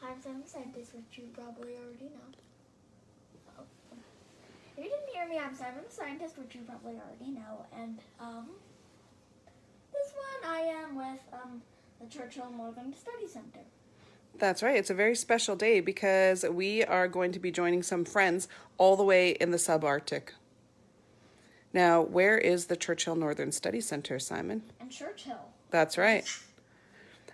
I'm Sam the Scientist, which you probably already know. Oh. If you didn't hear me, I'm Simon the Scientist, which you probably already know. And this one I am with the Churchill Northern Studies Centre. That's right. It's a very special day because we are going to be joining some friends all the way in the subarctic. Now, where is the Churchill Northern Studies Centre, Simon? In Churchill. That's right.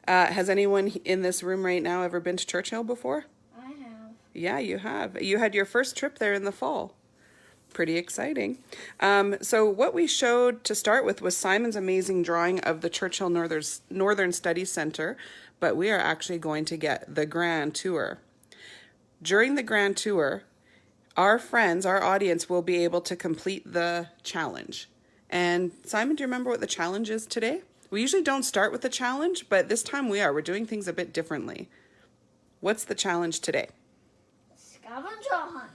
Has anyone in this room right now ever been to Churchill before? I have. Yeah, you have. You had your first trip there in the fall. Pretty exciting. So what we showed to start with was Simon's amazing drawing of the Churchill Northern Studies Centre, but we are actually going to get the grand tour. During the grand tour, our friends, our audience, will be able to complete the challenge. And Simon, do you remember what the challenge is today? We usually don't start with the challenge, but this time we are. We're doing things a bit differently. What's the challenge today? Scavenger hunt.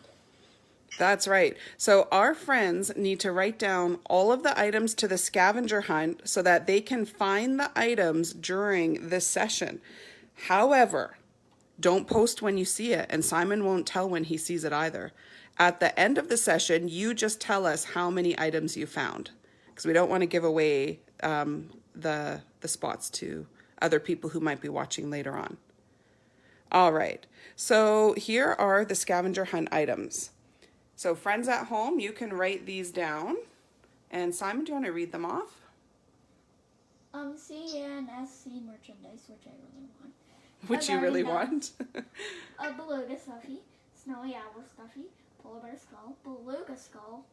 That's right. So our friends need to write down all of the items to the scavenger hunt so that they can find the items during this session. However, don't post when you see it, and Simon won't tell when he sees it either. At the end of the session, you just tell us how many items you found, because we don't want to give away the spots to other people who might be watching later on. All right, so here are the scavenger hunt items. So friends at home, you can write these down. And Simon, do you want to read them off? CNSC merchandise, which I really want. Which you really want? A beluga stuffy, snowy owl stuffy, polar bear skull, beluga skull,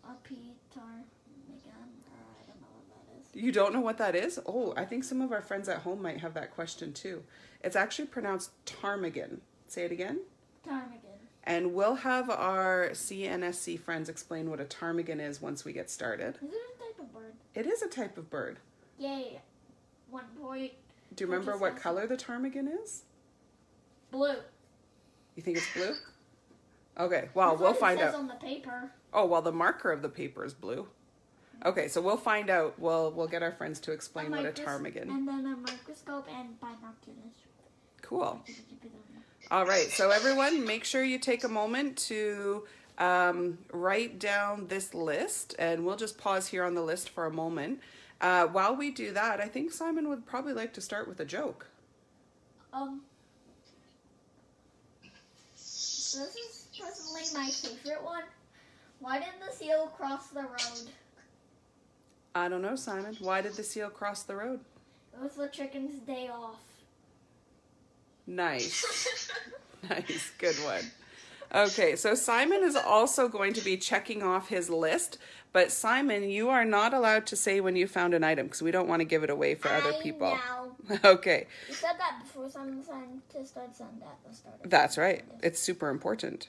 a ptarmigan. I don't know what that is. You don't know what that is? Oh, I think some of our friends at home might have that question too. It's actually pronounced ptarmigan. Say it again. Ptarmigan. And we'll have our CNSC friends explain what a ptarmigan is once we get started. Is it a type of bird? It is a type of bird. Yay. 1 point. Do you remember what color the ptarmigan is? Blue. You think it's blue? Okay, well, we'll find out. It says on the paper. Oh, well, the marker of the paper is blue. Okay, so we'll find out. We'll get our friends to explain what a ptarmigan. And then a microscope and binoculars. Cool. All right, so everyone, make sure you take a moment to write down this list, and we'll just pause here on the list for a moment. While we do that, I think Simon would probably like to start with a joke. This is personally my favorite one. Why did the seal cross the road? I don't know, Simon. Why did the seal cross the road? It was the chicken's day off. Nice. Nice. Good one. Okay, so Simon is also going to be checking off his list, but Simon, you are not allowed to say when you found an item because we don't want to give it away for other people. Know. Okay. You said that before Simon the Scientist started at the start. That's right. It's super important.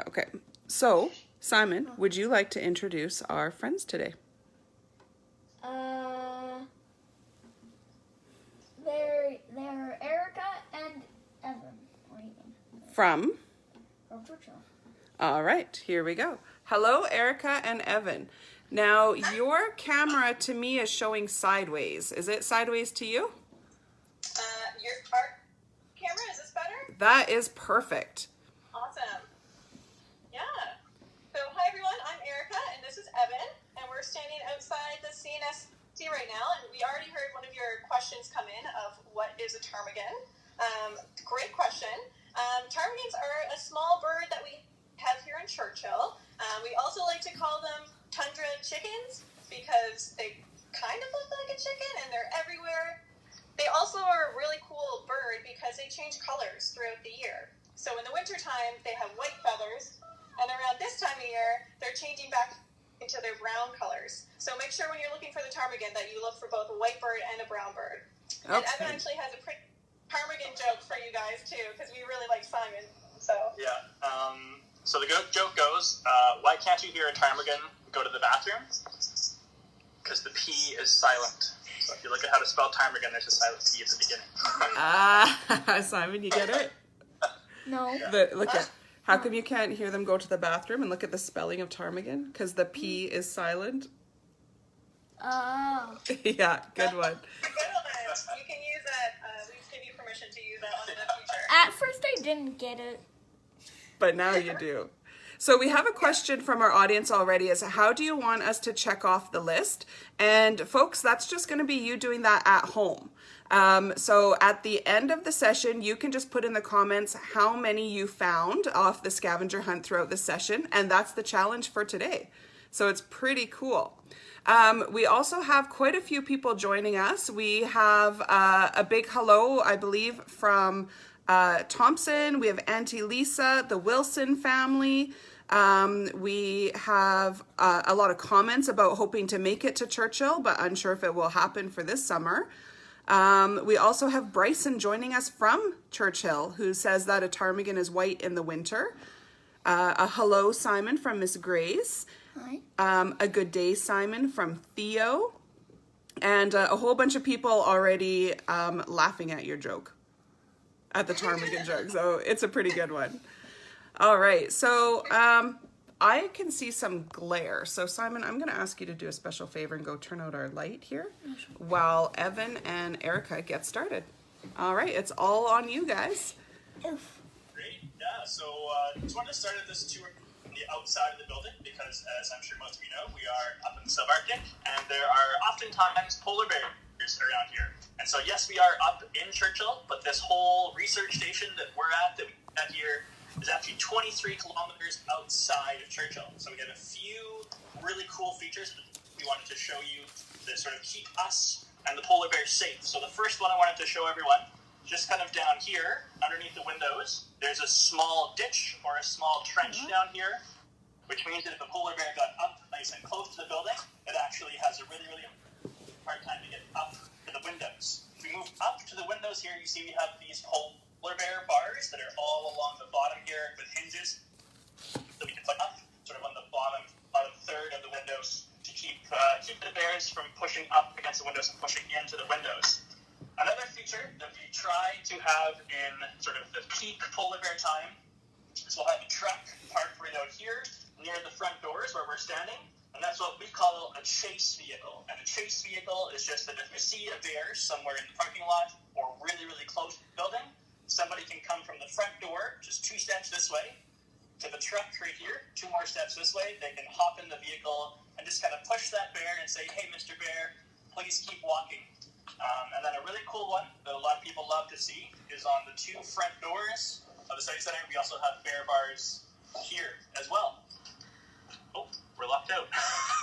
Okay. So, Simon, would you like to introduce our friends today? They're Erica and Evan. Or even. From Churchill. All right, here we go. Hello, Erica and Evan. Now, your camera to me is showing sideways. Is it sideways to you? Our camera, is this better? That is perfect. Awesome. Yeah. So, hi everyone, I'm Erica and this is Evan, and we're standing outside the CNSC right now, and we already heard one of your questions come in of what is a ptarmigan. Great question. Ptarmigans are a small bird that we have here in Churchill. We also like to call them tundra chickens because they kind of look like a chicken and they're everywhere. They also are a really cool bird because they change colors throughout the year. So in the wintertime, they have white feathers, and around this time of year, they're changing back into their brown colors. So make sure when you're looking for the ptarmigan that you look for both a white bird and a brown bird. Okay. And Evan actually has a pretty ptarmigan joke for you guys too, because we really like Simon. So yeah. So the joke goes, why can't you hear a ptarmigan go to the bathroom? Because the P is silent. So if you look at how to spell ptarmigan, there's a silent P at the beginning. Simon, you get it? No. Look at how come you can't hear them go to the bathroom, and look at the spelling of ptarmigan? Because the P is silent. Oh. Yeah, good one. Good one. You can use that. We've give you permission to use that one in the future. At first I didn't get it. But now you do. So we have a question from our audience already is how do you want us to check off the list? And folks, that's just going to be you doing that at home. So at the end of the session, you can just put in the comments how many you found off the scavenger hunt throughout the session. And that's the challenge for today. So it's pretty cool. We also have quite a few people joining us. We have a big hello, I believe, from Thompson. We have Auntie Lisa, the Wilson family. We have a lot of comments about hoping to make it to Churchill, but unsure if it will happen for this summer. We also have Bryson joining us from Churchill, who says that a ptarmigan is white in the winter. A hello, Simon, from Miss Grace. Hi. A good day, Simon, from Theo. And a whole bunch of people already laughing at your joke, at the ptarmigan joke. So it's a pretty good one. All right. So I can see some glare. So Simon, I'm going to ask you to do a special favor and go turn out our light here while Evan and Erica get started. All right. It's all on you guys. Oof. Great. Yeah. So just wanted to start this tour from the outside of the building because, as I'm sure most of you know, we are up in the subarctic, and there are oftentimes polar bears around here. And so, yes, we are up in Churchill, but this whole research station that we're at, that we had here, is actually 23 kilometers outside of Churchill. So we have a few really cool features that we wanted to show you that sort of keep us and the polar bears safe. So the first one I wanted to show everyone, just kind of down here, underneath the windows, there's a small ditch or a small trench down here, which means that if a polar bear got up nice and close to the building, it actually has a really, really hard time to get up to the windows. If we move up to the windows here, you see we have these polar bear bars that are all along the bottom here with hinges that we can put up sort of on the bottom third of the windows to keep the bears from pushing up against the windows and pushing into the windows. Another feature that we try to have in sort of the peak polar bear time is we'll have a truck parked right out here near the front doors where we're standing, and that's what we call a chase vehicle. And a chase vehicle is just that if you see a bear somewhere in the parking lot or really, really close to the building, somebody can come from the front door, just 2 steps this way, to the truck right here, 2 more steps this way. They can hop in the vehicle and just kind of push that bear and say, hey, Mr. Bear, please keep walking. And then a really cool one that a lot of people love to see is on the 2 front doors of the study center. We also have bear bars here as well. Oh, we're locked out.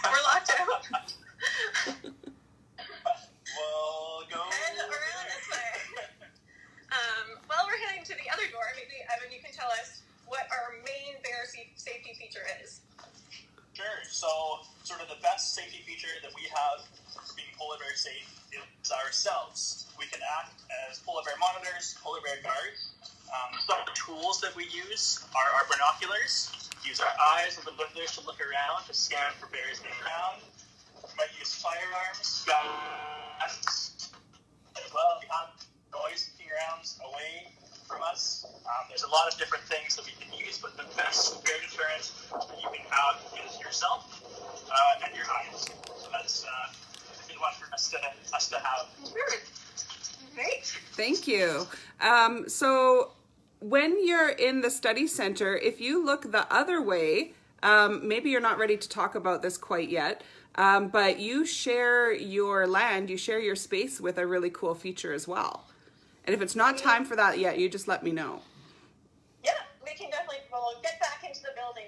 We're locked out. We'll go And around this way. Well, we're heading to the other door. Maybe, Evan, you can tell us what our main bear safety feature is. Sure. So, sort of the best safety feature that we have being polar bear safe is ourselves. We can act as polar bear monitors, polar bear guards. Some of the tools that we use are our binoculars. We use our eyes and the binoculars to look around, to scan for bears in the ground. We might use firearms, guns as well. We have noise rounds away from us. There's a lot of different things that we can use, but the best bear deterrent that you can have is yourself and your eyes. So that's a good one for us to have. Great. Thank you. So when you're in the study center, if you look the other way, maybe you're not ready to talk about this quite yet, but you share your land, you share your space with a really cool feature as well. And if it's not time for that yet, you just let me know. Yeah, we can definitely. We'll get back into the building.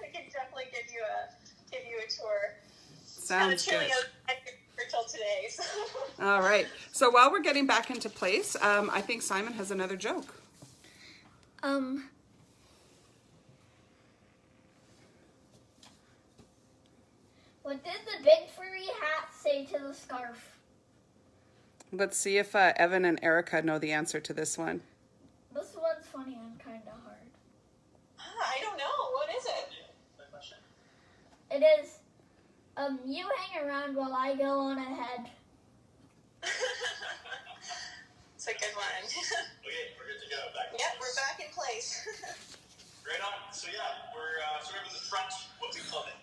we can definitely give you a tour. Sounds good. Until today. So. All right. So while we're getting back into place, I think Simon has another joke. What did the big furry hat say to the scarf? Let's see if Evan and Erica know the answer to this one. This one's funny and kind of hard. I don't know. What is it? It is, you hang around while I go on ahead. It's a good one. Okay, we're good to go. Yep, we're back in place. Right on. So yeah, we're sort of in the front, what we call the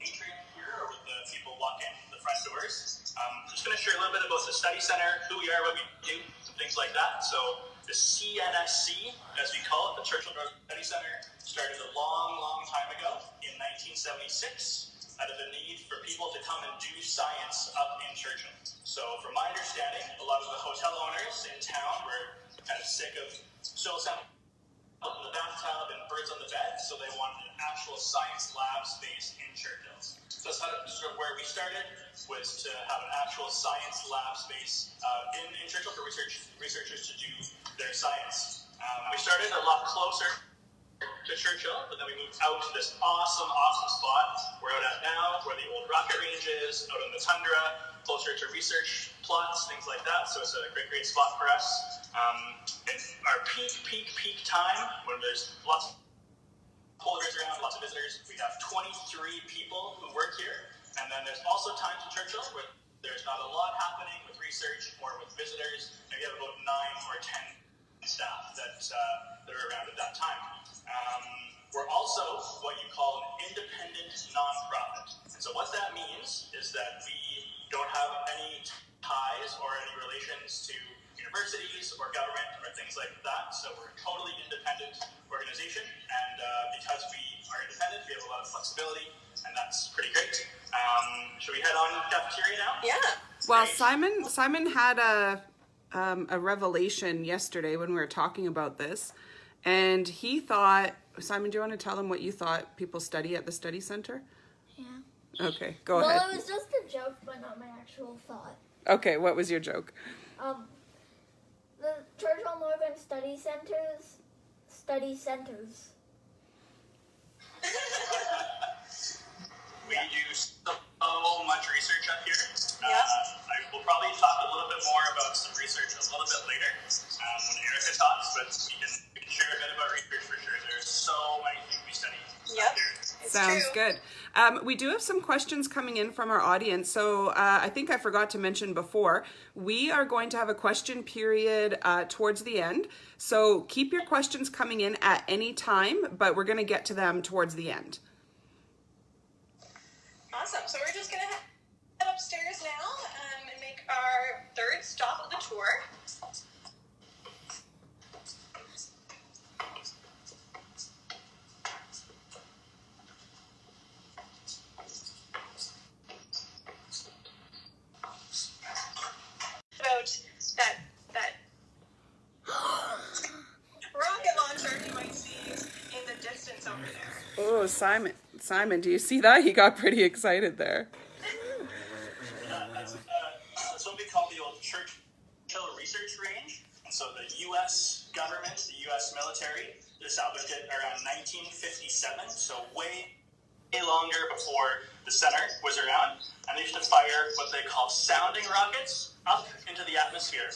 atrium here, or with the people walk in the front doors. Just going to share a little bit about the study center, who we are, what we do, some things like that. So the CNSC, as we call it, the Churchill Northern Studies Centre, started a long, long time ago in 1976 out of the need for people to come and do science up in Churchill. So from my understanding, a lot of the hotel owners in town were kind of sick of soil sample up in the bathtub and birds on the bed, so they wanted an actual science lab space in Churchill. So that's sort of where we started, was to have an actual science lab space in Churchill for researchers to do their science. We started a lot closer to Churchill, but then we moved out to this awesome spot we're out at now, where the old rocket range is, out in the tundra, closer to research plots, things like that. So it's a great spot for us. It's our peak time, when there's lots of polar bears around, lots of visitors. We have 23 people who work here, and then there's also times in Churchill where there's not a lot happening with research or with visitors. And we have about 9 or 10 staff that are around at that time. We're also what you call an independent nonprofit. And so what that means is that we don't have any ties or any relations to universities or government or things like that. So we're a totally independent organization. And because we are independent, we have a lot of flexibility, and that's pretty great. Should we head on to the cafeteria now? Yeah. Well, Great. Simon had a revelation yesterday when we were talking about this, and he thought, Simon, do you want to tell them what you thought people study at the study center? Yeah. Okay, go ahead. Well, it was just a joke, but not my actual thought. Okay, what was your joke? The Churchill Northern Studies Centers. We do so much research up here. Yeah. I will probably talk a little bit more about some research a little bit later when Erica talks, but we can share a bit about research for sure. There's so many things we study up here. It's Sounds true. good. We do have some questions coming in from our audience. So I think I forgot to mention before, we are going to have a question period towards the end. So keep your questions coming in at any time, but we're going to get to them towards the end. Awesome. So we're just going to head upstairs now and make our third stop of the tour. About that rocket launcher you might see in the distance over there. Oh, Simon, do you see that? He got pretty excited there. That's what we call the old Churchill Research Range. And so the U.S. government, the U.S. military, established it around 1957, so way longer before the center was around. And they used to fire what they call sounding rockets up into the atmosphere.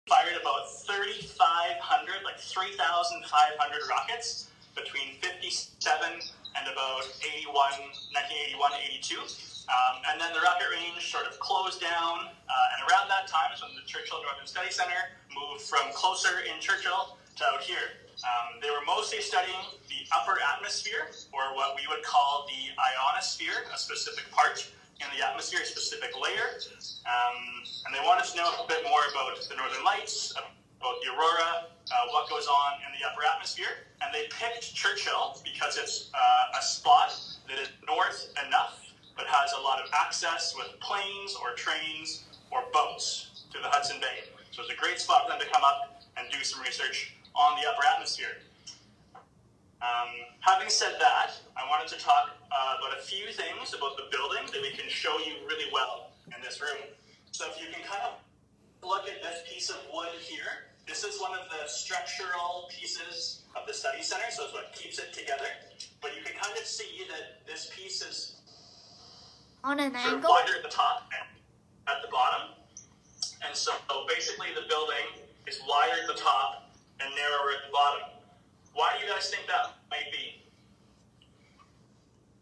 Fired about 3,500, like 3,500 rockets between 57 and about 1981, 82. And then the rocket range sort of closed down, and around that time is when the Churchill Northern Studies Centre moved from closer in Churchill to out here. They were mostly studying the upper atmosphere, or what we would call the ionosphere, a specific part in the atmosphere, a specific layer. And they wanted to know a bit more about the northern lights, about the aurora, what goes on in the upper atmosphere. And they picked Churchill because it's a spot that is north enough, but has a lot of access with planes or trains or boats to the Hudson Bay. So it's a great spot for them to come up and do some research on the upper atmosphere. Having said that, I wanted to talk about a few things about the building that we can show you really well in this room. So if you can kind of look at this piece of wood here, this is one of the structural pieces of the study center, so it's what keeps it together. But you can kind of see that this piece is On an sort of angle? wider at the top and at the bottom. And so basically the building is wider at the top and narrower at the bottom. Why do you guys think that might be?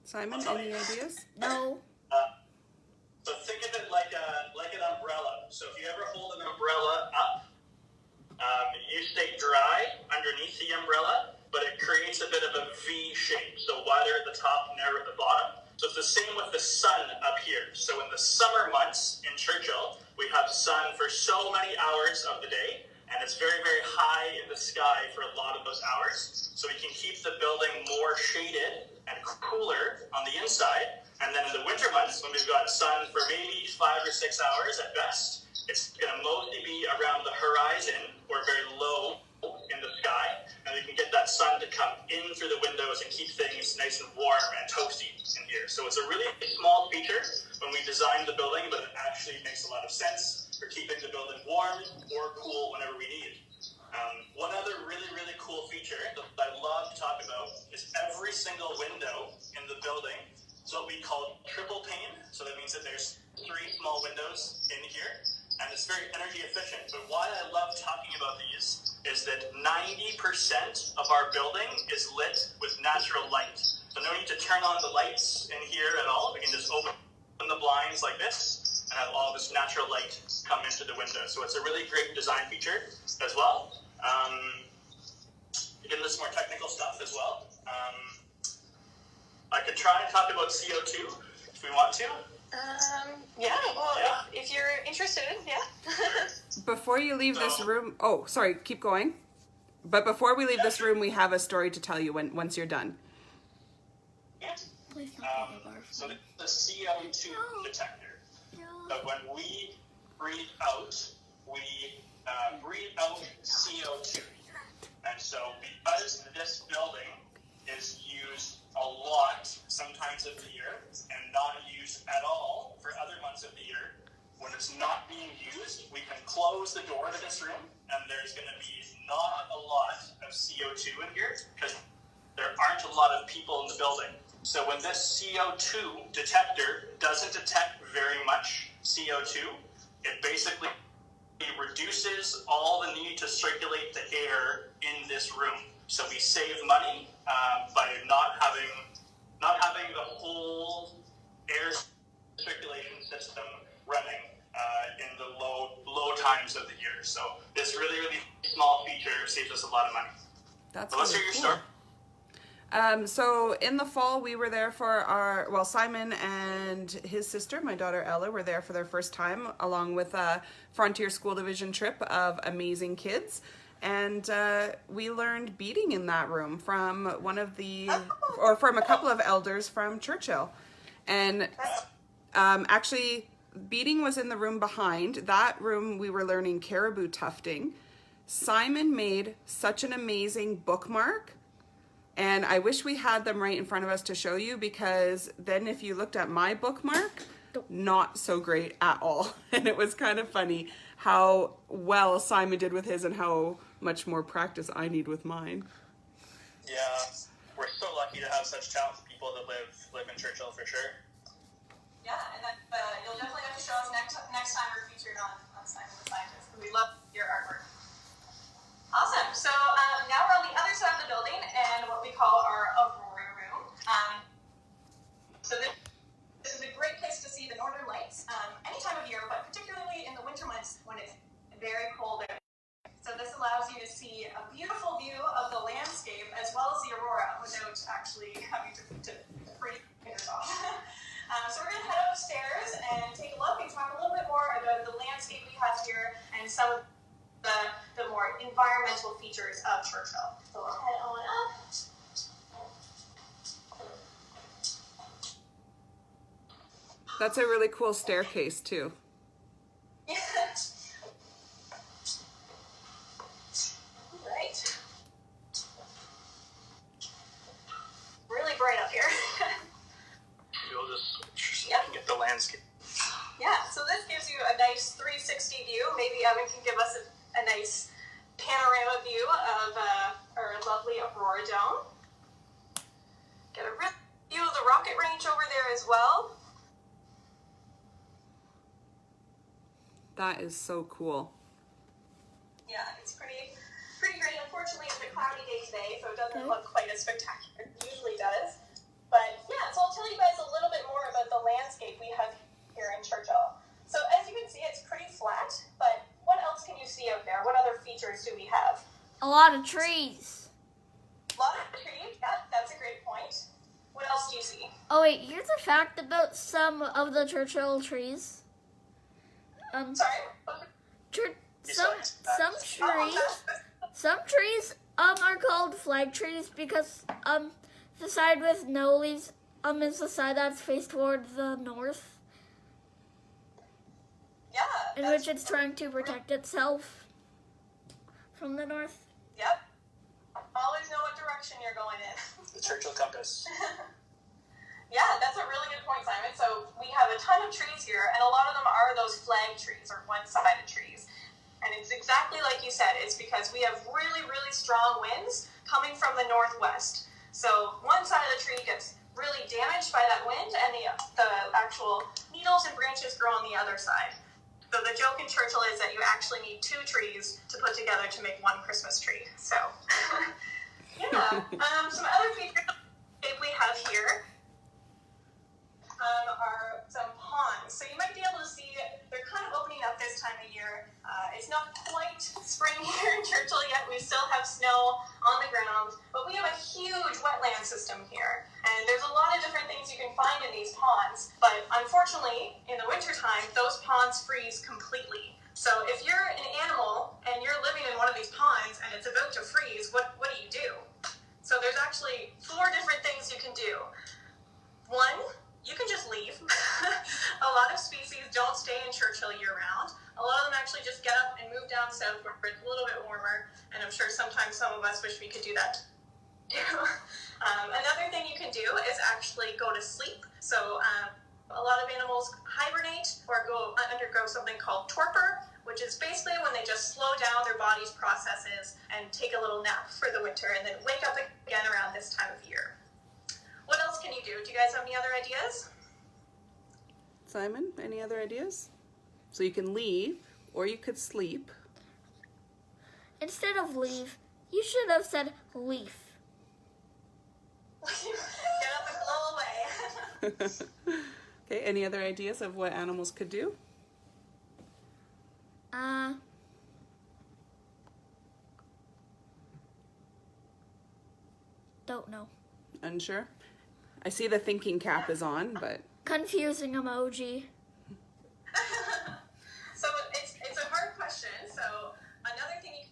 Simon, any ideas? No. So think of it like an umbrella. So if you ever hold an umbrella up, you stay dry underneath the umbrella, but it creates a bit of a V shape. So wider at the top, narrower at the bottom. So it's the same with the sun up here. So in the summer months in Churchill, we have sun for so many hours of the day, and it's very, very high in the sky for a lot of those hours. So we can keep the building more shaded and cooler on the inside. And then in the winter months, when we've got sun for maybe 5 or 6 hours at best, it's going to mostly be around the horizon or very low in the sky, and we can get that sun to come in through the windows and keep things nice and warm and toasty in here. So it's a really small feature when we designed the building, but it actually makes a lot of sense for keeping the building warm or cool whenever we need. One other really, really cool feature that I love to talk about is every single window in the building is what we call triple pane. So that means that there's 3 small windows in here, and it's very energy efficient. But why I love talking about these is that 90% of our building is lit with natural light. So no need to turn on the lights in here at all. We can just open the blinds like this and have all this natural light come into the window. So it's a really great design feature as well. You get into some more technical stuff as well. I could try and talk about CO2 if we want to. Yeah, well, if you're interested, yeah. Before you leave this room, oh, sorry, keep going. But before we leave this room, we have a story to tell you once you're done. Yeah. Please don't So the CO2 detector. So when we breathe out, we breathe out CO2. And so because this building is used a lot sometimes of the year and not used at all for other months of the year, when it's not being used, we can close the door to this room and there's going to be not a lot of CO2 in here because there aren't a lot of people in the building. So when this CO2 detector doesn't detect very much CO2, it basically reduces all the need to circulate the air in this room. So we save money by not having the whole air circulation system running in the low times of the year. So this really, really small feature saves us a lot of money. That's Let's really hear your cool. story. So in the fall, we were there for Simon and his sister, my daughter Ella, were there for their first time, along with a Frontier School Division trip of amazing kids. And we learned beading in that room from from a couple of elders from Churchill. And actually, beading was in the room behind. That room, we were learning caribou tufting. Simon made such an amazing bookmark. And I wish we had them right in front of us to show you, because then if you looked at my bookmark, not so great at all. And it was kind of funny how well Simon did with his and how much more practice I need with mine. Yeah, we're so lucky to have such talented people that live in Churchill for sure. Yeah, and then, you'll definitely have to show us next time we're featured on Simon the Scientist. We love your artwork. Awesome. So now we're on the other side of the building and what we call our Aurora room. So this is a great place to see the northern lights any time of year, but particularly in the winter months when it's very cold out. So this allows you to see a beautiful view of the landscape as well as the aurora without actually having to freeze your fingers off. So we're going to head upstairs and take a look and talk a little bit more about the landscape we have here and some of the more environmental features of Churchill. So we'll head on up. That's a really cool staircase too. Yeah. Right. Really bright up here. We'll just get the landscape. Yeah, so this gives you a nice 360 view. Maybe Evan can give us a nice panorama view of our lovely Aurora Dome. Get a real view of the rocket range over there as well. That is so cool. Yeah, it's pretty great. Unfortunately, it's a cloudy day today, so it doesn't look quite as spectacular as it usually does. But yeah, so I'll tell you guys a little bit more about the landscape we have here in Churchill. So as you can see, it's pretty flat, but what else can you see out there? What other features do we have? A lot of trees. A lot of trees, yeah, that's a great point. What What else do you see? Oh wait, here's a fact about some of the Churchill trees. Sorry? Some trees are called flag trees because the side with no leaves is the side that's faced toward the north, Yeah. in which it's trying to protect itself from the north. Yep. Always know what direction you're going in. The Churchill compass. Yeah, that's a really good point, Simon. So we have a ton of trees here, and a lot of them are those flag trees or one-sided trees. And it's exactly like you said. It's because we have really, really strong winds coming from the northwest. So one side of the tree gets really damaged by that wind, and the actual needles and branches grow on the other side. So the joke in Churchill is that you actually need 2 trees to put together to make one Christmas tree. So, yeah. Some other features we have here are some ponds. So you might be able to see they're kind of opening up this time of year. It's not quite spring here in Churchill yet. We still have snow on the ground, but we have a huge wetland system here. And there's a lot of different things you can find in these ponds. But unfortunately, in the wintertime, those ponds freeze completely. So if you're an animal and you're living in one of these ponds and it's about to freeze, what do? So there's actually 4 different things you can do. 1, you can just leave. A lot of species don't stay in Churchill year-round. A lot of them actually just get up and move down south where it's a little bit warmer, and I'm sure sometimes some of us wish we could do that. Another thing you can do is actually go to sleep. So a lot of animals hibernate or undergo something called torpor, which is basically when they just slow down their body's processes and take a little nap for the winter and then wake up again around this time of year. What else can you do? Do you guys have any other ideas? Simon, any other ideas? So you can leave, or you could sleep. Instead of leave, you should have said leaf. Get up and blow away. Okay, any other ideas of what animals could do? Don't know. Unsure? I see the thinking cap is on, but... Confusing emoji. So it's a hard question. So another thing you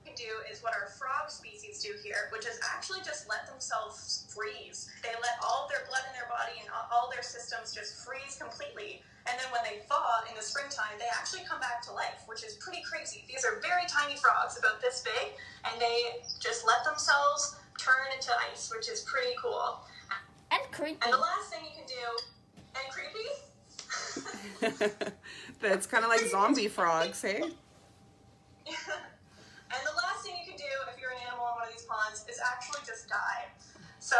can do is what our frog species do here, which is actually just let themselves freeze. They let all their blood in their body and all their systems just freeze completely. And then when they thaw in the springtime, they actually come back to life, which is pretty crazy. These are very tiny frogs, about this big, and they just let themselves turn into ice, which is pretty cool. And creepy. And the last thing you can do, and creepy? That's kind of like zombie frogs, hey? And the last thing you can do if you're an animal in one of these ponds is actually just die. So,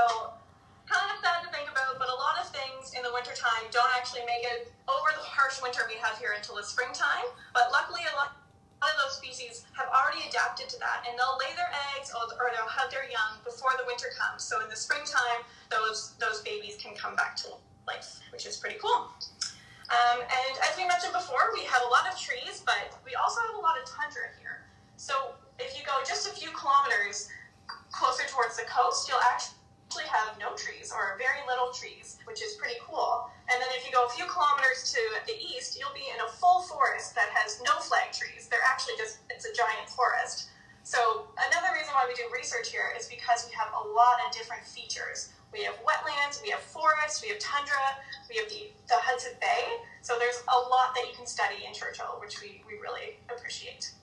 kind of sad to think about, but a lot of things in the wintertime don't actually make it over the harsh winter we have here until the springtime. But luckily, a lot of those species have already adapted to that, and they'll lay their eggs or they'll have their young before the winter comes. So in the springtime, those babies can come back to life, which is pretty cool. And as we mentioned before, we have a lot of trees, but we also have a lot of tundra here. So if you go just a few kilometers closer towards the coast, you'll actually have no trees or very little trees, which is pretty cool. And then if you go a few kilometers to the east, you'll be in a full forest that has no flag trees. They're actually it's a giant forest. So another reason why we do research here is because we have a lot of different features. We have wetlands, we have forests, we have tundra, we have the Hudson Bay. So there's a lot that you can study in Churchill, which we really appreciate.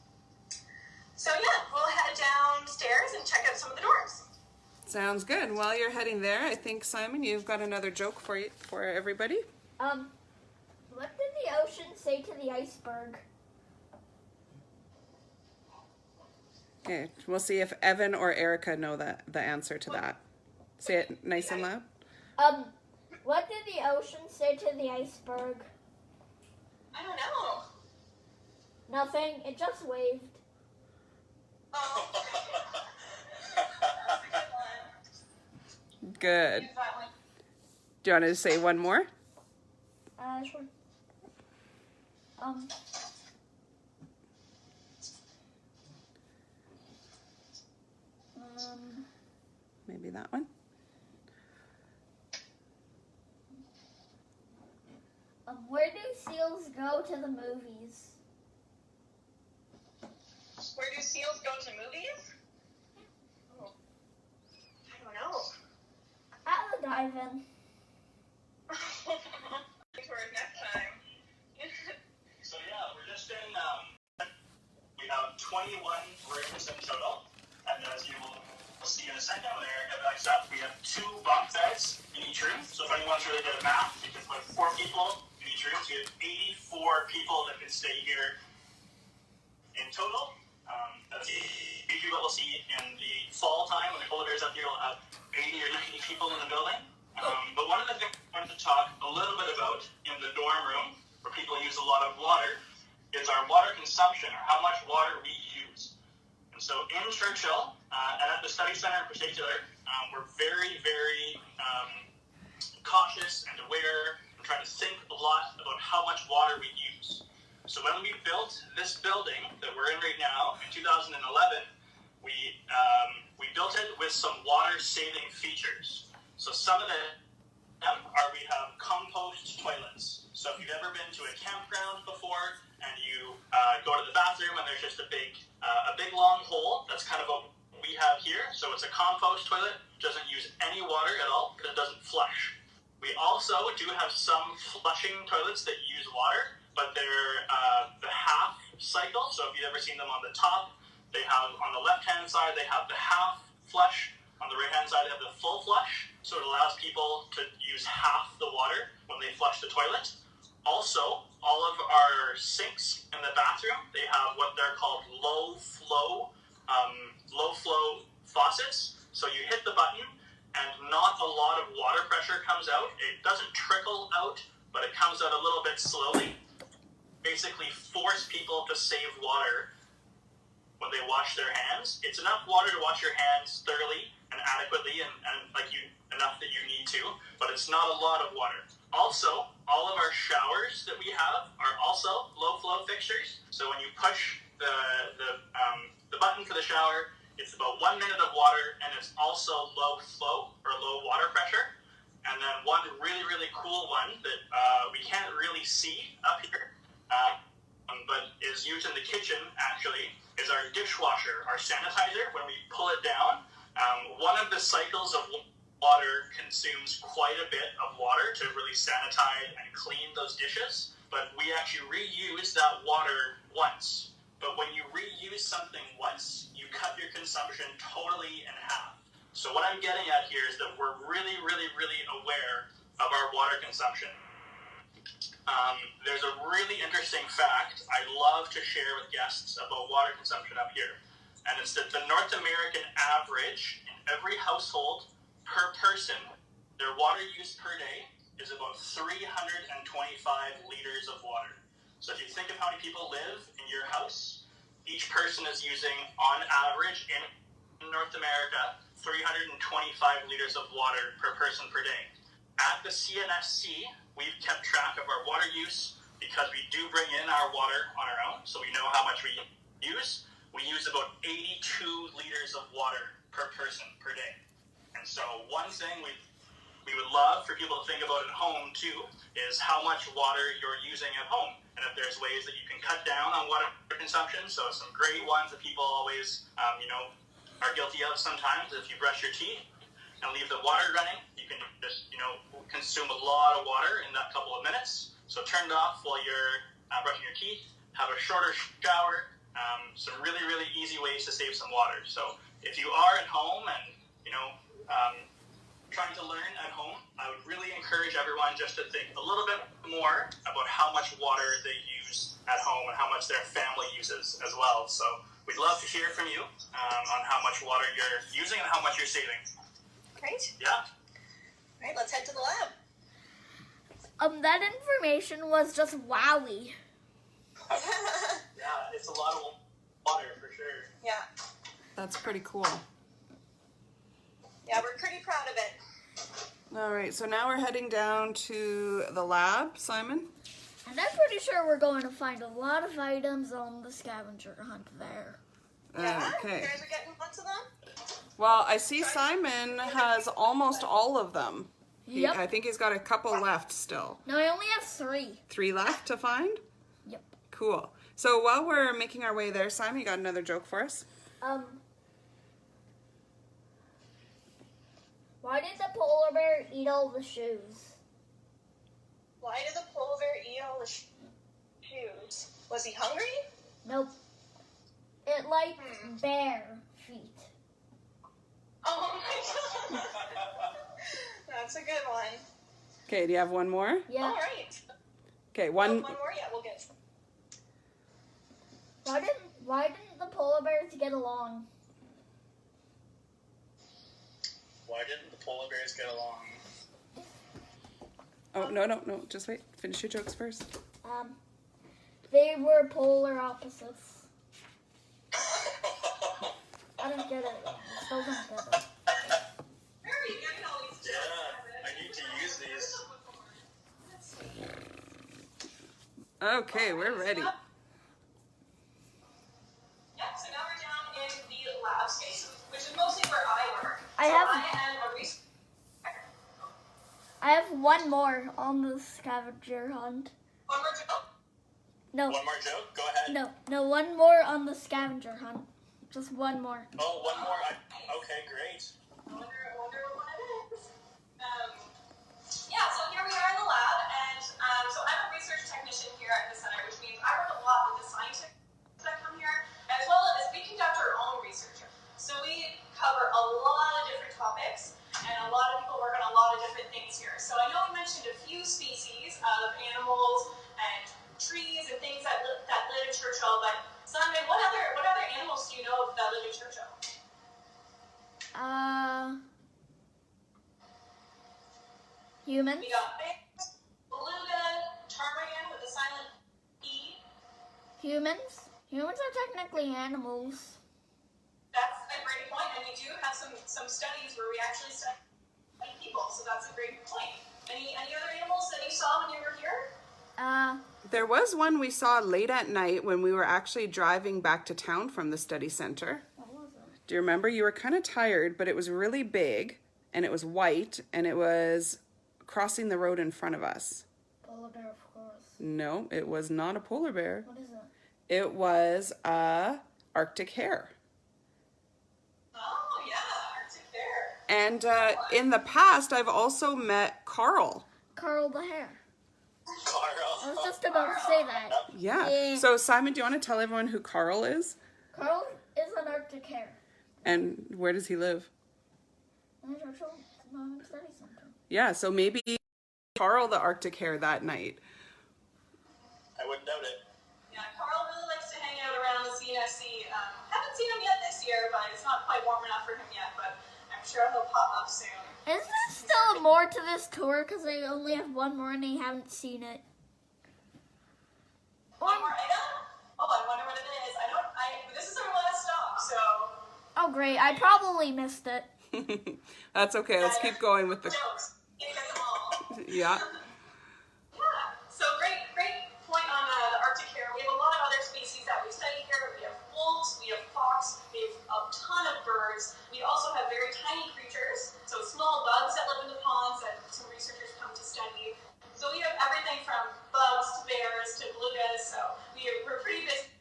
So yeah, we'll head downstairs and check out some of the dorms. Sounds good. While you're heading there, I think, Simon, you've got another joke for everybody. What did the ocean say to the iceberg? Okay, we'll see if Evan or Erica know the answer to that. Say it nice and loud. What did the ocean say to the iceberg? I don't know. Nothing. It just waved. Oh. Good. Use that one. Do you want to say one more? Sure. Maybe that one. seals go to the movies? Where do seals go to movies? Oh, I don't know. At the dive-in. For next time. So yeah, we're just in, we have 21 rooms in total, and as you will see in a second when Erica backs up, we have 2 bunk beds in each room. So if anyone's really good at math, you can put 4 people in each room. So you have 84 people that can stay here in total. That's usually what we'll see in the fall time when the polar bears up here. We'll have 80 or 90 people in the building. But one of the things I wanted to talk a little bit about in the dorm room, where people use a lot of water, is our water consumption, or how much water we use. And so in Churchill, and at the study center in particular, we're very, very cautious and aware and trying to think a lot about how much water we use. So when we built this building that we're in right now in 2011, we built it with some water-saving features. So some of them are we have compost toilets. So if you've ever been to a campground before and you go to the bathroom and there's just a big long hole, that's kind of what we have here. So it's a compost toilet, doesn't use any water at all because it doesn't flush. We also do have some flushing toilets that use water, but they're the half cycle. So if you've ever seen them on the top, they have on the left-hand side, they have the half flush. On the right-hand side, they have the full flush. So it allows people to use half the water when they flush the toilet. Also, all of our sinks in the bathroom, they have what they're called low flow faucets. So you hit the button and not a lot of water pressure comes out. It doesn't trickle out, but it comes out a little bit slowly. Basically force people to save water when they wash their hands. It's enough water to wash your hands thoroughly and adequately and enough that you need to, but it's not a lot of water. Also, all of our showers that we have are also low flow fixtures. So when you push the button for the shower, it's about 1 minute of water, and it's also low flow or low water pressure. And then one really, really cool one that we can't really see up here, but is used in the kitchen actually, is our dishwasher, our sanitizer. When we pull it down, one of the cycles of water consumes quite a bit of water to really sanitize and clean those dishes, but we actually reuse that water once. But when you reuse something once, you cut your consumption totally in half. So what I'm getting at here is that we're really, really, really aware of our water consumption. There's a really interesting fact I love to share with guests about water consumption up here, and it's that the North American average in every household per person, their water use per day is about 325 liters of water. So if you think of how many people live in your house, each person is using, on average, in North America, 325 liters of water per person per day. At the CNSC, we've kept track of our water use because we do bring in our water on our own, so we know how much we use. We use about 82 liters of water per person per day. And so one thing we would love for people to think about at home too is how much water you're using at home, and if there's ways that you can cut down on water consumption. So some great ones that people always are guilty of sometimes. If you brush your teeth and leave the water running, you can just consume a lot of water in that couple of minutes. So turn it off while you're brushing your teeth. Have a shorter shower. Some really, really easy ways to save some water. So if you are at home and trying to learn at home, I would really encourage everyone just to think a little bit more about how much water they use at home and how much their family uses as well. So we'd love to hear from you on how much water you're using and how much you're saving. Great. Yeah. All right, let's head to the lab. That information was just wowie. Yeah, it's a lot of water for sure. Yeah. That's pretty cool. Yeah, we're pretty proud of it. All right, so now we're heading down to the lab, Simon. And I'm pretty sure we're going to find a lot of items on the scavenger hunt there. Yeah, Okay. you guys are getting lots of them? Well, I see Simon has almost all of them. Yep. I think he's got a couple left still. No, I only have 3. 3 left to find? Yep. Cool. So while we're making our way there, Simon, you got another joke for us? Why did the polar bear eat all the shoes? Why did the polar bear eat all the shoes? Was he hungry? Nope. It liked bare feet. Oh my god. That's a good one. Okay, do you have one more? Yeah. All right. Okay, One more, yeah, we'll get. Why didn't the polar bears get along? Why didn't the polar bears get along? Oh, no. Just wait. Finish your jokes first. They were polar opposites. I don't get it. I still don't get it. Very good, all these jokes. Yeah, I need to use these. Okay, we're ready. Yep, so now we're down in the lab space, which is mostly where I work. I So have- I am a researcher. I have one more on the scavenger hunt. One more joke. No, One more joke? Go ahead. no, one more on the scavenger hunt. Just one more. Oh, one more. Okay, great. I wonder what it is. Yeah, so here we are in the lab, and so I'm a research technician here at the center, which means I work a lot with the scientists that come here, as well as we conduct our own research. So we cover a lot of different topics, and a lot of people work on a lot of different things here. So I know we mentioned a few species of animals and trees and things that live in Churchill, but Simon, what other animals do you know of that live in Churchill? Humans? We got bears, beluga, ptarmigan with a silent E. Humans? Humans are technically animals. That's a great point, and we do have some studies where we actually study people, so that's a great point. Any other animals that you saw when you were here? There was one we saw late at night when we were actually driving back to town from the study center. What was it? Do you remember? You were kind of tired, but it was really big, and it was white, and it was crossing the road in front of us. Polar bear, of course. No, it was not a polar bear. What is it? It was a Arctic hare. Oh, yeah, Arctic bear. And in the past, I've also met Carl. Carl the hare. I was Carl. just about to say that. Yeah. Yeah. So, Simon, do you want to tell everyone who Carl is? Carl is an Arctic hare. And where does he live? In the Churchill Northern Studies Centre. Yeah, so maybe Carl the Arctic hare that night. I wouldn't doubt it. Yeah, Carl really likes to hang out around the CNSC. Haven't seen him yet this year, but it's not quite warm enough for him yet, but I'm sure he'll pop up soon. Is there still more to this tour? Because I only have one more and I haven't seen it. One more item? Oh, I wonder what it is. This is our last stop, so. Oh, great. I probably missed it. That's okay. Let's keep going with the... Jokes. You get them all. Yeah. Yeah. So great point on the Arctic hare. We have a lot of other species that we study here. We have wolves, we have fox, we have a ton of birds. We also have very tiny creatures, so small bugs that live in the ponds that some researchers come to study. So we have everything from bugs to bears to belugas. So we're pretty busy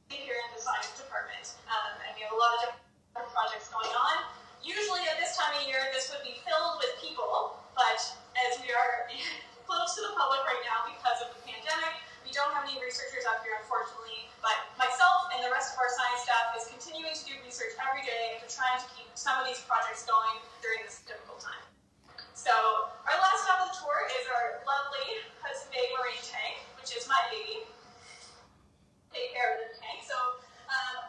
here in the science department, and we have a lot of different projects going on. Usually at this time of year, this would be filled with people, but as we are close to the public right now because of the pandemic, we don't have any researchers up here, unfortunately. But myself and the rest of our science staff is continuing to do research every day to try to keep some of these projects going during this difficult time. So our last stop of the tour is our lovely Hudson Bay Marine Tank, which is my baby. Take care of the tank. So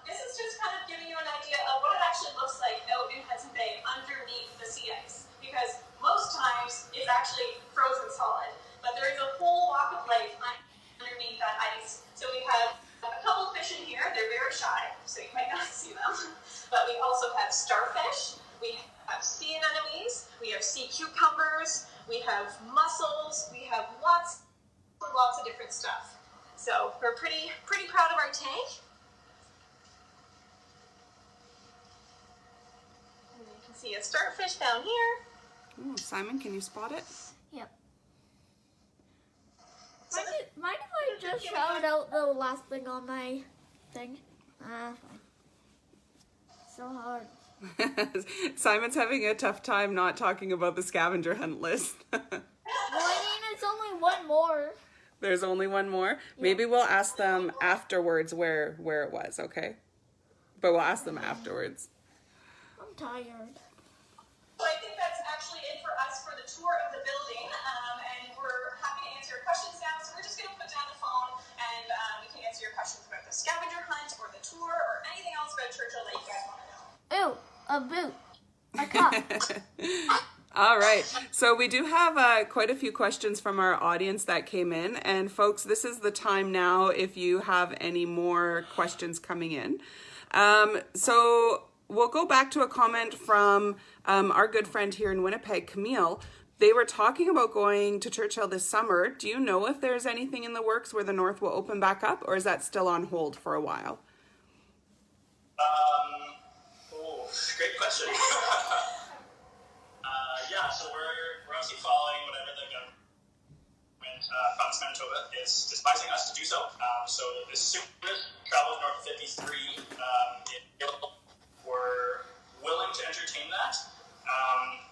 this is just kind of giving you an idea of what it actually looks like out in Hudson Bay underneath the sea ice. Because most times it's actually frozen solid, but there is a whole walk of life underneath that ice. So we have a couple of fish in here. They're very shy, so you might not see them. But we also have starfish. We have sea anemones. We have sea cucumbers. We have mussels. We have lots of different stuff. So we're pretty proud of our tank. And you can see a starfish down here. Ooh, Simon, can you spot it? Yep. Mind if I just shout out the last thing on my thing? Fine. So hard. Simon's having a tough time not talking about the scavenger hunt list. Well, I mean, it's only one more. There's only one more? Yeah. Maybe we'll ask them afterwards where it was, okay? But we'll ask them afterwards. I'm tired. So I think that's actually it for us for the tour of the building, and we're happy to answer your questions now. So we're just going to put down the phone, and we can answer your questions about the scavenger hunt or the tour or anything else about Churchill that you guys want to know. Ooh, a boot. A cup. All right. So we do have quite a few questions from our audience that came in. And folks, this is the time now if you have any more questions coming in. So we'll go back to a comment from our good friend here in Winnipeg, Camille. They were talking about going to Churchill this summer. Do you know if there's anything in the works where the North will open back up, or is that still on hold for a while? Great question. Yeah, so we're obviously following whatever the government province of Manitoba is despising us to do so. So as soon as travel north of 53, we're willing to entertain that.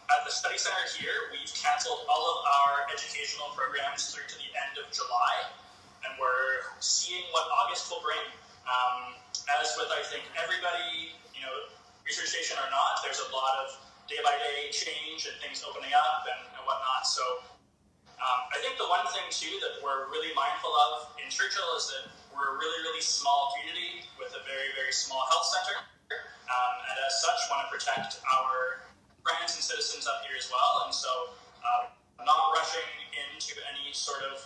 At the study center here, we've canceled all of our educational programs through to the end of July, and we're seeing what August will bring. As with, I think, everybody, research station or not, there's a lot of day-by-day change and things opening up and whatnot. So I think the one thing, too, that we're really mindful of in Churchill is that we're a really, really small community with a very, very small health center. And as such, want to protect our friends and citizens up here as well. And so not rushing into any sort of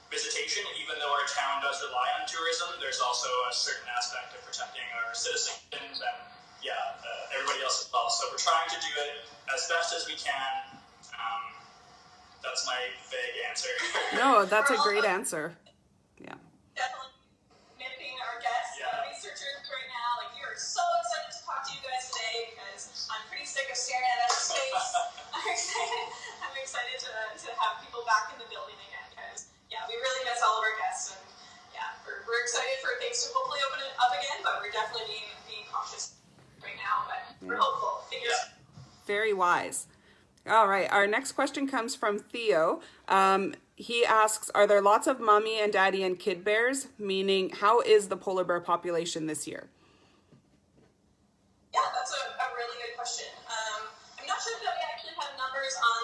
visitation, even though our town does rely on tourism, there's also a certain aspect of protecting our citizens and everybody else as well. So we're trying to do it as best as we can. That's my vague answer. No, that's a great answer. Yeah. Definitely nipping our guests, researchers right now. Like, we are so excited to talk to you guys today because I'm pretty sick of staring at outer space. I'm excited to have people back in the building again because, we really miss all of our guests. And, we're excited for things to hopefully open it up again, but we're definitely being cautious right now. But we're hopeful. Very wise. All right. Our next question comes from Theo. He asks, are there lots of mommy and daddy and kid bears? Meaning, how is the polar bear population this year? Yeah, that's a really good question. I'm not sure that we actually have numbers on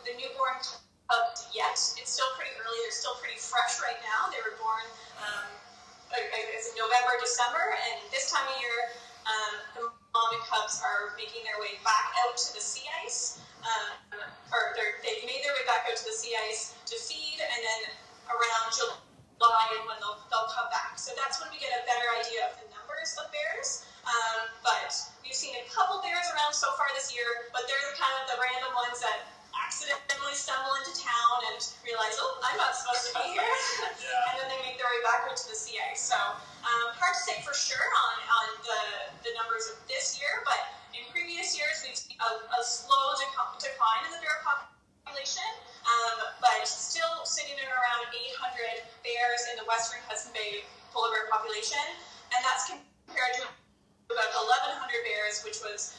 the newborn cubs yet. It's still pretty early. They're still pretty fresh right now. They were born in November, December, and this time of year, the mom and cubs are making their way back out to the sea ice. They've made their way back out to the sea ice to feed, and then around July is when they'll come back. So that's when we get a better idea of the numbers of bears. But we've seen a couple bears around so far this year, but they're kind of the random ones that accidentally stumble into town and realize, I'm not supposed to be here. And then they make their way back to the sea ice. So hard to say for sure on the numbers of this year, but in previous years we've seen a slow decline in the bear population, but still sitting at around 800 bears in the western Hudson Bay polar bear population, and that's compared to about 1,100 bears, which was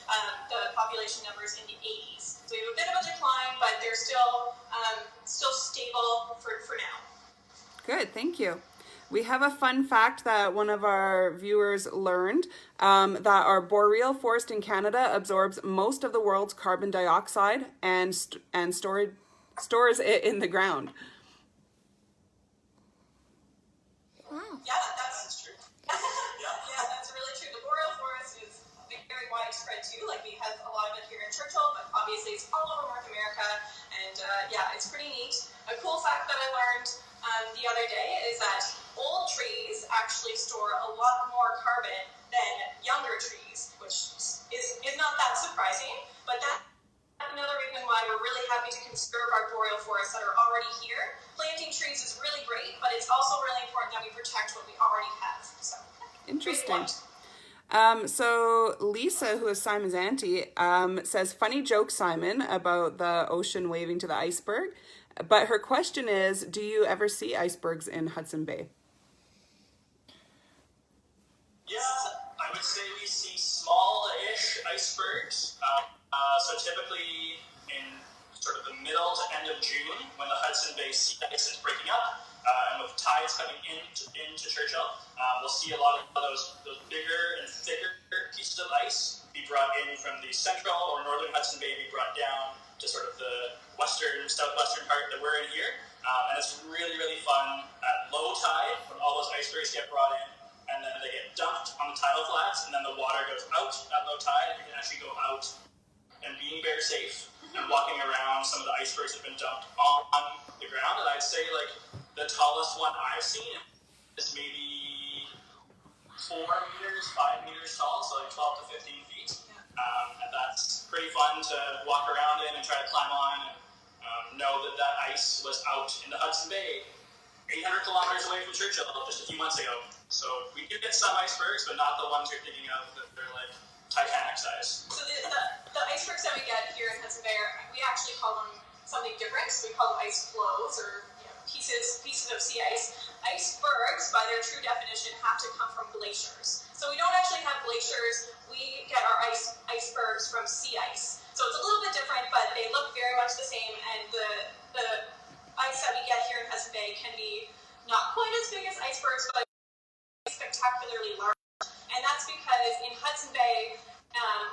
the population numbers in the 80s. So we have a bit of a decline, but they're still stable for now. Good, thank you. We have a fun fact that one of our viewers learned, that our boreal forest in Canada absorbs most of the world's carbon dioxide and stores it in the ground. Wow. Yeah, that's true. Yeah, that's really true. The boreal forest is very widespread too. Like, we have a lot of it here in Churchill, but obviously it's all over North America. And it's pretty neat. A cool fact that I learned the other day is that old trees actually store a lot more carbon than younger trees, which is not that surprising. But that's another reason why we're really happy to conserve our boreal forests that are already here. Planting trees is really great, but it's also really important that we protect what we already have. So, interesting. So Lisa, who is Simon's auntie, says, funny joke, Simon, about the ocean waving to the iceberg. But her question is, do you ever see icebergs in Hudson Bay? Yeah, I would say we see small-ish icebergs. So typically in sort of the middle to end of June, when the Hudson Bay sea ice is breaking up, and with tides coming into Churchill, we'll see a lot of those bigger and thicker pieces of ice be brought in from the central or northern Hudson Bay, be brought down to sort of the western, southwestern part that we're in here. And it's really, really fun at low tide when all those icebergs get brought in, and then they get dumped on the tidal flats, and then the water goes out at low tide, and you can actually go out and being very safe and walking around. Some of the icebergs have been dumped on the ground, and I'd say like the tallest one I've seen is maybe 4 meters, 5 meters tall, so like 12 to 15 feet. And that's pretty fun to walk around in and try to climb on and know that that ice was out in the Hudson Bay 800 kilometers away from Churchill just a few months ago. So we do get some icebergs, but not the ones you're thinking of that they're like Titanic size. So the icebergs that we get here in Hudson Bay, we actually call them something different. So we call them ice floes, or pieces of sea ice. Icebergs, by their true definition, have to come from glaciers. So we don't actually have glaciers. We get our icebergs from sea ice. So it's a little bit different, but they look very much the same. And the ice that we get here in Hudson Bay can be not quite as big as icebergs, but spectacularly large. And that's because in Hudson Bay,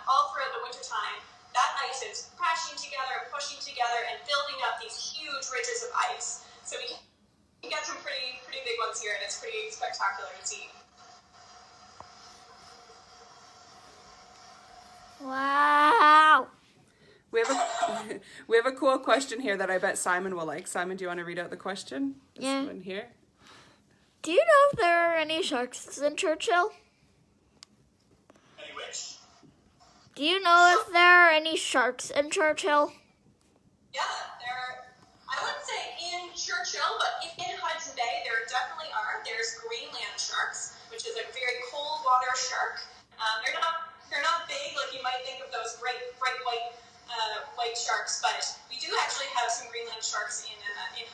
all throughout the wintertime, that ice is crashing together, pushing together, and building up these huge ridges of ice. So we can get some pretty big ones here, and it's pretty spectacular to see. Wow. We have a cool question here that I bet Simon will like. Simon, do you want to read out the question? Yeah. This one here. Do you know if there are any sharks in Churchill? Any which? Do you know if there are any sharks in Churchill? Yeah, I wouldn't say in Churchill, but in Hudson Bay, there definitely are. There's Greenland sharks, which is a very cold water shark. They're not big like you might think of those bright white sharks, but we do actually have some Greenland sharks in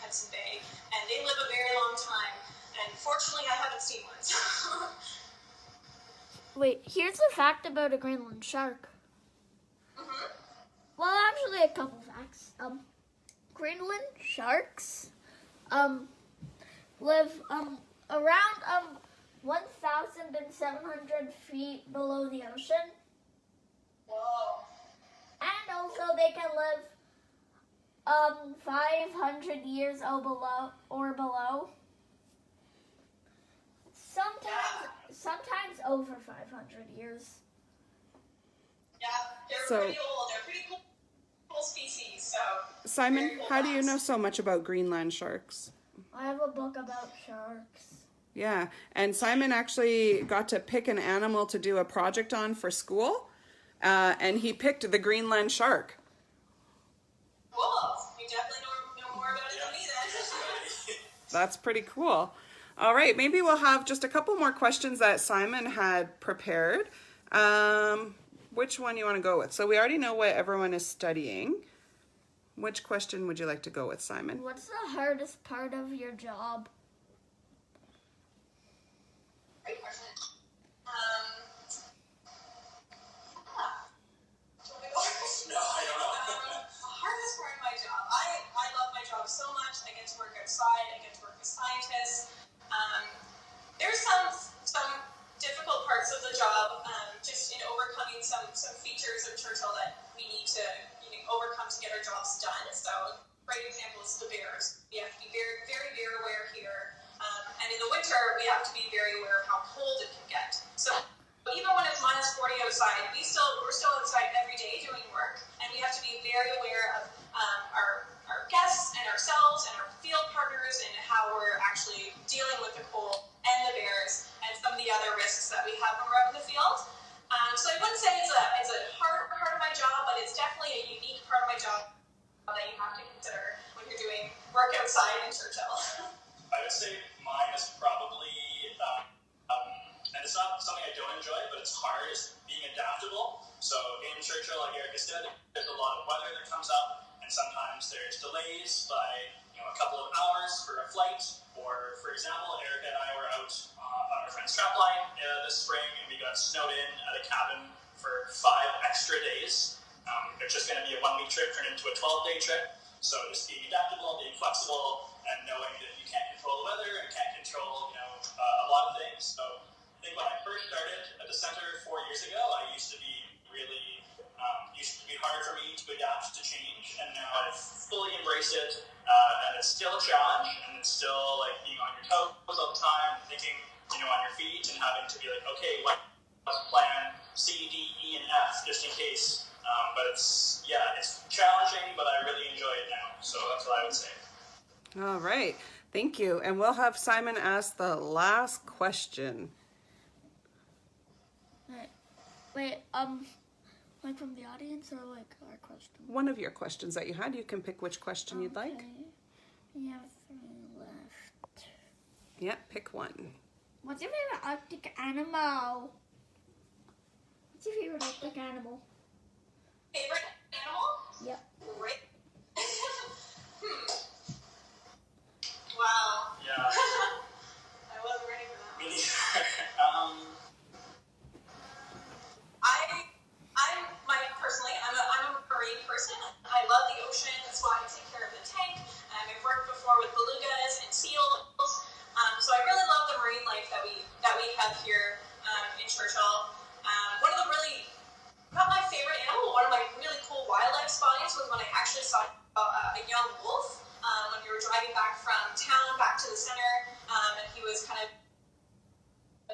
Hudson Bay, and they live a very long time. And fortunately, I haven't seen one. Wait, here's a fact about a Greenland shark. Mm-hmm. Well, actually, a couple facts. Greenland sharks live around 1,700 feet below the ocean. Whoa. And also they can live 500 years or below. Sometimes over 500 years. Yeah, they're So- pretty old. They're pretty cool species. So Simon, very cool how do you facts. know so much about Greenland sharks? I have a book about sharks. Yeah, and Simon actually got to pick an animal to do a project on for school, and he picked the Greenland shark. Cool. You definitely know more about it than me then. That's pretty cool. All right, maybe we'll have just a couple more questions that Simon had prepared. Which one you want to go with? So we already know what everyone is studying. Which question would you like to go with, Simon? What's the hardest part of your job? Great question. No, I don't know. The hardest part of my job. I love my job so much. I get to work outside. I get to work with scientists. There's some difficult parts of the job, just in overcoming some features of Churchill that we need to overcome to get our jobs done. So, great example is the bears. We have to be very, very bear aware here. And in the winter, we have to be very aware of how cold it can get. So even when it's minus 40 outside, we're still outside every day doing work, and we have to be very aware of our guests and ourselves and our field partners and how we're actually dealing with the cold and the bears and some of the other risks that we have when we're out in the field. So I wouldn't say it's a hard part of my job, but it's definitely a unique part of my job that you have to consider when you're doing work outside in Churchill. I would say mine is probably, and it's not something I don't enjoy, but that's hard is being adaptable. So in Churchill, like Erica said, there's a lot of weather that comes up, and sometimes there's delays by a couple of hours for a flight. Or, for example, Erica and I were out on our friend's trapline this spring, and we got snowed in at a cabin for 5 extra days. It's just going to be a 1-week trip turned into a 12-day trip. So just being adaptable, being flexible, and knowing that you can't control the weather and can't control, a lot of things. So I think when I first started at the center 4 years ago, I used to be hard for me to adapt to change, and now I've fully embraced it, and it's still a challenge, and it's still like being on your toes all the time, thinking, on your feet, and having to be like, okay, what's plan C, D, E, and F, just in case. But it's challenging, but I really enjoy it now, so that's what I would say. All right, thank you. And we'll have Simon ask the last question. Wait, like from the audience or like our question? One of your questions that you had. You can pick which question you'd like. We have 3 left. Yeah, pick one. What's your favorite Arctic animal? What's your favorite Arctic animal? Favorite animal? Yep. Great. Wow. Yeah. I wasn't ready for that. Me neither. I'm a marine person. I love the ocean. That's why I take care of the tank. I've worked before with belugas and seals. So I really love the marine life that we have here in Churchill. One of the really, not my favorite animal, one of my really cool wildlife spottings was when I actually saw a young wolf when we were driving back from town back to the center, and he was kind of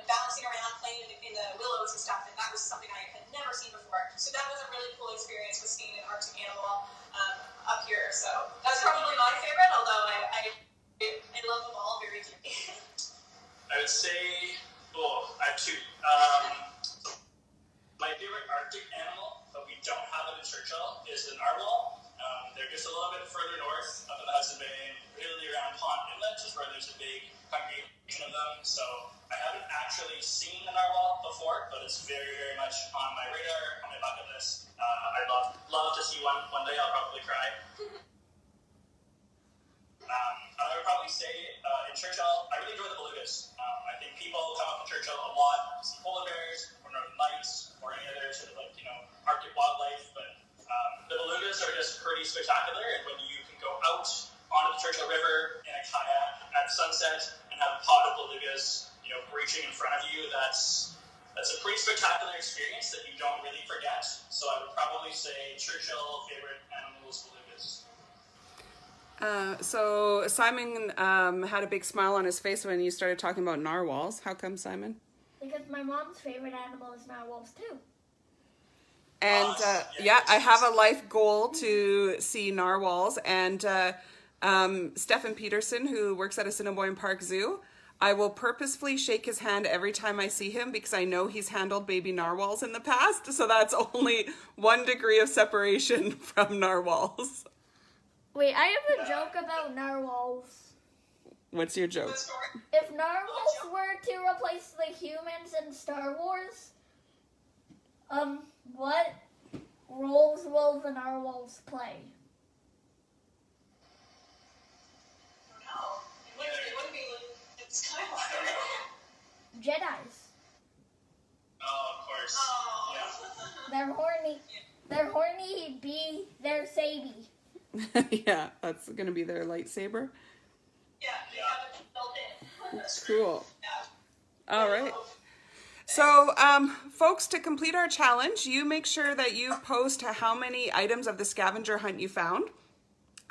bouncing around, playing in the willows and stuff, and that was something I had never seen before. So that was a really cool experience with seeing an Arctic animal up here. So that's probably my favorite, although I love them all very dearly. I would say, I have 2. My favorite Arctic animal, but we don't have it in Churchill, is the narwhal. They're just a little bit further north up in the Hudson Bay, really around Pond Inlet is where there's a big congregation of them. So I haven't actually seen a narwhal before, but it's very, very much on my radar, on my bucket list. I'd love to see one day. I'll probably cry. I would probably say in Churchill, I really enjoy the belugas. I think people come up to Churchill a lot to see polar bears or northern lights or any other sort of Arctic wildlife, but the belugas are just pretty spectacular, and when you can go out onto the Churchill River in a kayak at sunset and have a pod of belugas, breaching in front of you, that's a pretty spectacular experience that you don't really forget. So I would probably say Churchill favorite animals, belugas. So Simon had a big smile on his face when you started talking about narwhals. How come, Simon? Because my mom's favorite animal is narwhals too. And I have a life goal to see narwhals. And Stephen Peterson, who works at Assiniboine Park Zoo, I will purposefully shake his hand every time I see him because I know he's handled baby narwhals in the past. So that's only 1 degree of separation from narwhals. Wait, I have a joke about narwhals. What's your joke? If narwhals were to replace the humans in Star Wars, what roles will the narwhals play? It wouldn't be Skywalker. Jedis. Oh, of course. Oh. Yeah. They're horny. They're horny. B. They're savvy. Yeah, that's going to be their lightsaber. Yeah, they have it built in. That's cool. Yeah. All right. So, folks, to complete our challenge, you make sure that you post how many items of the scavenger hunt you found.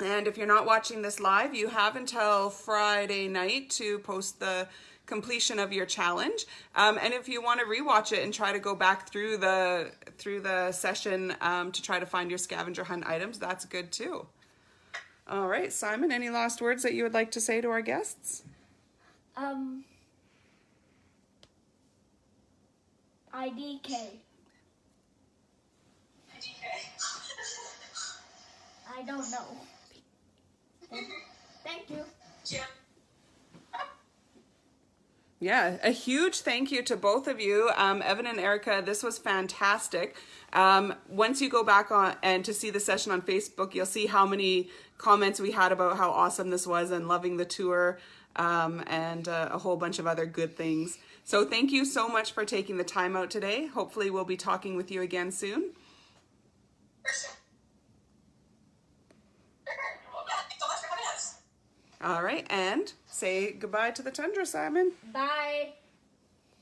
And if you're not watching this live, you have until Friday night to post the completion of your challenge. And if you want to rewatch it and try to go back through the session to try to find your scavenger hunt items, that's good too. All right, Simon, any last words that you would like to say to our guests? IDK. I don't know. Thank you. Jim. Yeah, a huge thank you to both of you, Evan and Erica. This was fantastic. Once you go back on and to see the session on Facebook, you'll see how many comments we had about how awesome this was and loving the tour, and a whole bunch of other good things. So thank you so much for taking the time out today. Hopefully we'll be talking with you again soon. For sure. Yeah, thanks so much for having us. All right, and say goodbye to the tundra, Simon. Bye.